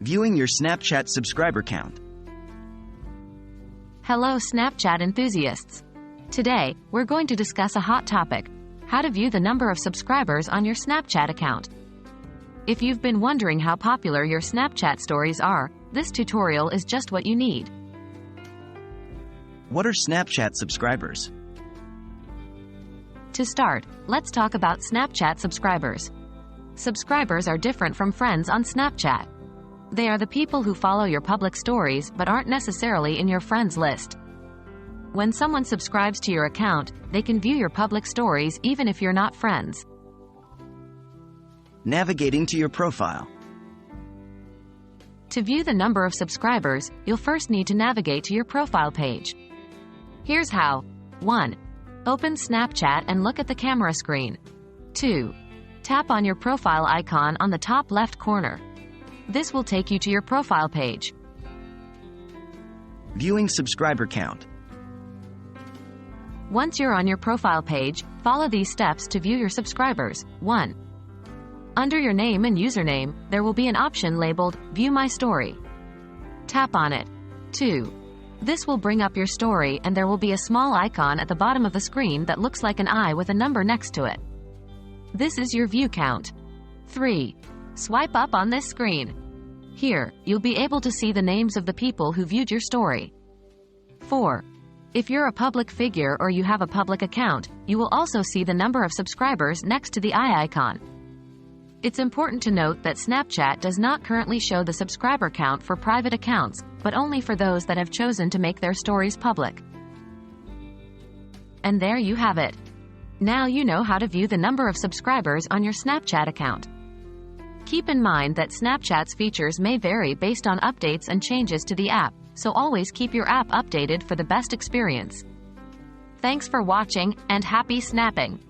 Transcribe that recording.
Viewing your Snapchat subscriber count. Hello Snapchat enthusiasts! Today, we're going to discuss a hot topic: how to view the number of subscribers on your Snapchat account. If you've been wondering how popular your Snapchat stories are, this tutorial is just what you need. What are Snapchat subscribers? To start, let's talk about Snapchat subscribers. Subscribers are different from friends on Snapchat. They are the people who follow your public stories but aren't necessarily in your friends list. When someone subscribes to your account, they can view your public stories even if you're not friends. Navigating to your profile. To view the number of subscribers, you'll first need to navigate to your profile page. Here's how. 1. Open Snapchat and look at the camera screen. 2. Tap on your profile icon on the top left corner. This will take you to your profile page. Viewing subscriber count. Once you're on your profile page, follow these steps to view your subscribers. 1. Under your name and username, there will be an option labeled View My Story. Tap on it. 2. This will bring up your story and there will be a small icon at the bottom of the screen that looks like an eye with a number next to it. This is your view count. 3. Swipe up on this screen. Here, you'll be able to see the names of the people who viewed your story. 4. If you're a public figure or you have a public account, you will also see the number of subscribers next to the eye icon. It's important to note that Snapchat does not currently show the subscriber count for private accounts, but only for those that have chosen to make their stories public. And there you have it. Now you know how to view the number of subscribers on your Snapchat account. Keep in mind that Snapchat's features may vary based on updates and changes to the app, so always keep your app updated for the best experience. Thanks for watching, and happy snapping!